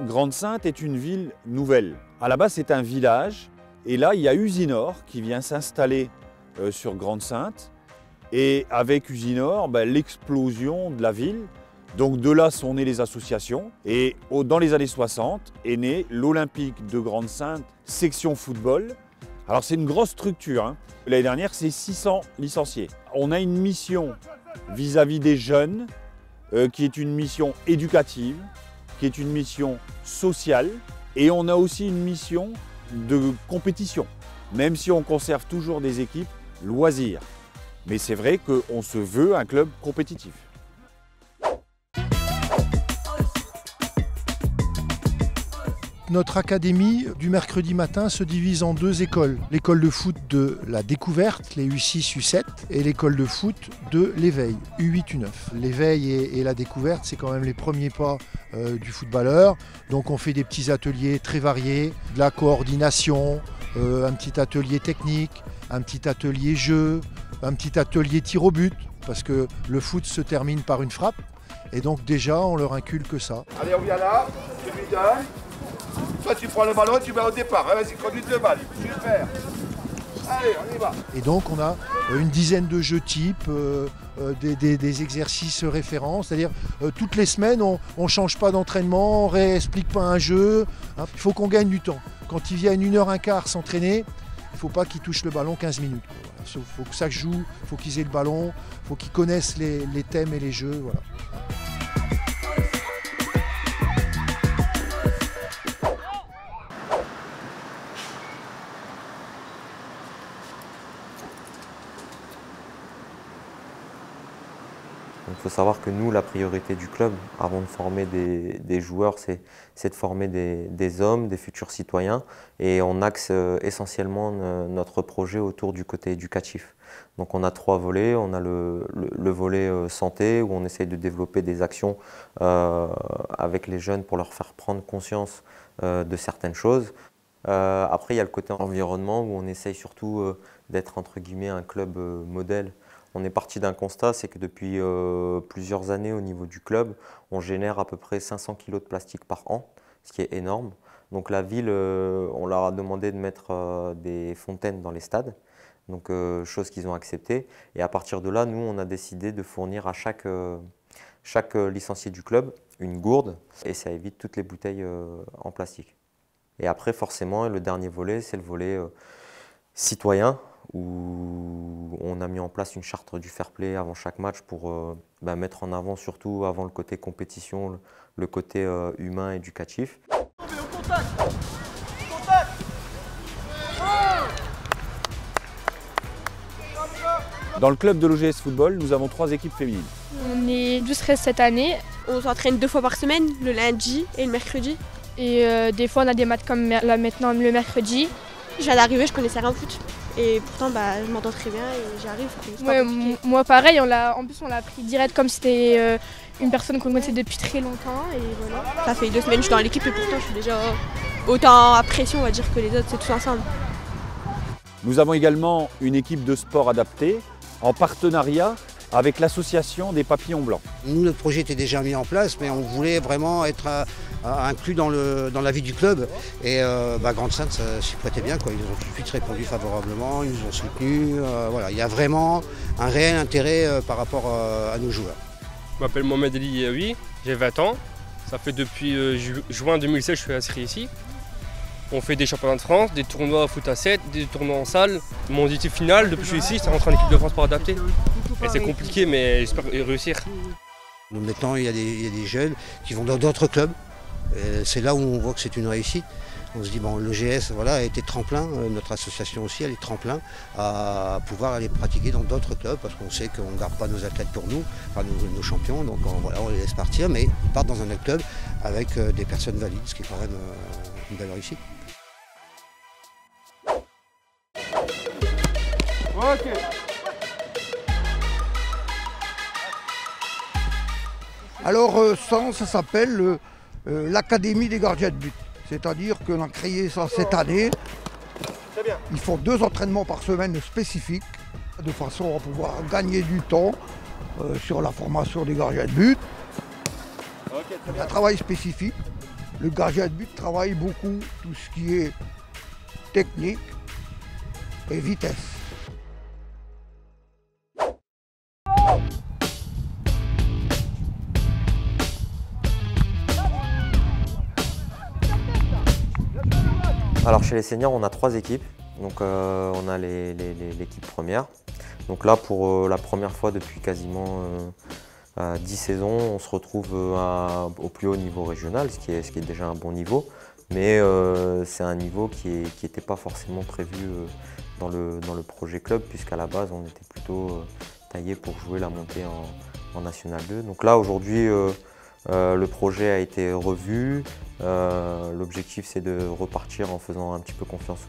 Grande-Synthe est une ville nouvelle. À la base, c'est un village. Et là, il y a Usinor qui vient s'installer sur Grande-Synthe. Et avec Usinor, l'explosion de la ville. Donc de là sont nées les associations. Et dans les années 60 est né l'Olympique de Grande-Synthe, section football. Alors c'est une grosse structure, hein. L'année dernière, c'est 600 licenciés. On a une mission vis-à-vis des jeunes, qui est une mission éducative, qui est une mission sociale. Et on a aussi une mission de compétition, même si on conserve toujours des équipes loisirs. Mais c'est vrai qu'on se veut un club compétitif. Notre académie du mercredi matin se divise en deux écoles. L'école de foot de la découverte, les U6, U7, et l'école de foot de l'éveil, U8, U9. L'éveil et la découverte, c'est quand même les premiers pas du footballeur. Donc on fait des petits ateliers très variés, de la coordination, un petit atelier technique, un petit atelier jeu, un petit atelier tir au but, parce que le foot se termine par une frappe. Et donc déjà, on leur inculque ça. Allez, on vient là, tu lui donnes. Toi, tu prends le ballon et tu mets au départ. Vas-y, conduis le balle. Super. Allez, on y va. Et donc, on a une dizaine de jeux types, des exercices référents. C'est-à-dire, toutes les semaines, on ne change pas d'entraînement, on ne réexplique pas un jeu. Il faut qu'on gagne du temps. Quand ils viennent 1h15 s'entraîner, il ne faut pas qu'ils touchent le ballon 15 minutes. Il faut que ça joue, il faut qu'ils aient le ballon, il faut qu'ils connaissent les thèmes et les jeux. Voilà. Il faut savoir que nous, la priorité du club, avant de former des joueurs, c'est de former des hommes, des futurs citoyens. Et on axe essentiellement notre projet autour du côté éducatif. Donc on a 3 volets. On a le volet santé, où on essaye de développer des actions avec les jeunes pour leur faire prendre conscience de certaines choses. Après, il y a le côté environnement, où on essaye surtout d'être entre guillemets un club modèle. On est parti d'un constat, c'est que depuis plusieurs années au niveau du club, on génère à peu près 500 kg de plastique par an, ce qui est énorme. Donc la ville, on leur a demandé de mettre des fontaines dans les stades, donc chose qu'ils ont acceptée. Et à partir de là, nous, on a décidé de fournir à chaque licencié du club une gourde, et ça évite toutes les bouteilles en plastique. Et après, forcément, le dernier volet, c'est le volet citoyen, où on a mis en place une charte du fair play avant chaque match pour mettre en avant, surtout avant le côté compétition, le côté humain, éducatif. Dans le club de l'OGS Football, nous avons 3 équipes féminines. On est 12-13 cette année. On s'entraîne 2 fois par semaine, le lundi et le mercredi. Et des fois on a des matchs comme là maintenant le mercredi. Je viens d'arriver, je connaissais rien au foot. Et pourtant, je m'entends très bien et j'arrive. Ouais, moi pareil, en plus on l'a pris direct comme c'était une personne qu'on connaissait depuis très longtemps. Et voilà. Ça fait 2 semaines que je suis dans l'équipe et pourtant je suis déjà autant à pression, on va dire, que les autres, c'est tous ensemble. Nous avons également une équipe de sport adaptée en partenariat avec l'association des Papillons Blancs. Nous, notre projet était déjà mis en place, mais on voulait vraiment être inclus dans la vie du club. Et Grande-Synthe s'y prêtait bien, quoi. Ils nous ont tout de suite répondu favorablement, ils nous ont soutenus. Voilà. Il y a vraiment un réel intérêt par rapport à nos joueurs. Je m'appelle Mohamed Ali Yaoui, j'ai 20 ans. Ça fait depuis juin 2016 que je suis inscrit ici. On fait des championnats de France, des tournois foot à 7, des tournois en salle. Mon objectif final depuis que je suis ici, c'est de rentrer en équipe de France pour adapter. Et c'est compliqué, mais j'espère réussir. Maintenant, il y a des jeunes qui vont dans d'autres clubs. C'est là où on voit que c'est une réussite. On se dit, bon, l'OGS a été tremplin, notre association aussi, elle est tremplin à pouvoir aller pratiquer dans d'autres clubs, parce qu'on sait qu'on ne garde pas nos athlètes pour nous, enfin nos champions, donc on les laisse partir, mais ils partent dans un autre club avec des personnes valides, ce qui est quand même une belle réussite. Ok. Alors ça s'appelle l'Académie des gardiens de but. C'est-à-dire qu'on a créé ça cette année. Très bien. Ils font 2 entraînements par semaine spécifiques, de façon à pouvoir gagner du temps sur la formation des gardiens de but. Okay, un travail spécifique Le gardien de but travaille beaucoup tout ce qui est technique et vitesse. Alors chez les seniors, on a 3 équipes. Donc on a l'équipe première. Donc là, pour la première fois depuis quasiment 10 saisons, on se retrouve au plus haut niveau régional, ce qui est déjà un bon niveau. Mais c'est un niveau qui n'était pas forcément prévu dans le projet club, puisqu'à la base, on était plutôt taillé pour jouer la montée en National 2. Donc là, aujourd'hui, le projet a été revu. L'objectif, c'est de repartir en faisant un petit peu confiance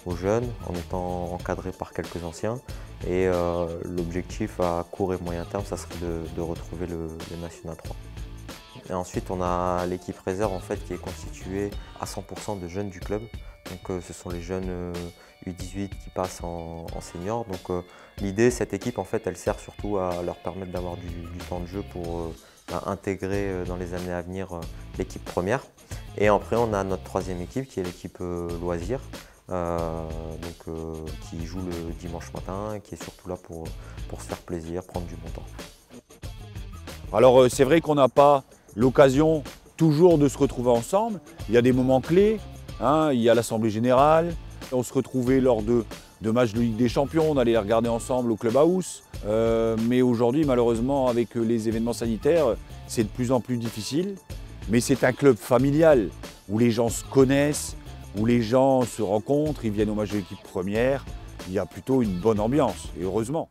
aux jeunes, en étant encadré par quelques anciens. Et l'objectif à court et moyen terme, ça serait de retrouver le National 3. Et ensuite, on a l'équipe réserve en fait, qui est constituée à 100% de jeunes du club. Donc, ce sont les jeunes U18 qui passent en senior. Donc, l'idée, cette équipe, en fait, elle sert surtout à leur permettre d'avoir du temps de jeu pour intégrer dans les années à venir l'équipe première. Et après, on a notre troisième équipe qui est l'équipe loisirs, qui joue le dimanche matin et qui est surtout là pour se faire plaisir, prendre du bon temps. Alors c'est vrai qu'on n'a pas l'occasion toujours de se retrouver ensemble. Il y a des moments clés, hein, il y a l'Assemblée Générale, on se retrouvait lors de matchs de Ligue des Champions, on allait les regarder ensemble au Clubhouse. Mais aujourd'hui, malheureusement, avec les événements sanitaires, c'est de plus en plus difficile. Mais c'est un club familial où les gens se connaissent, où les gens se rencontrent, ils viennent au match de l'équipe première. Il y a plutôt une bonne ambiance, et heureusement.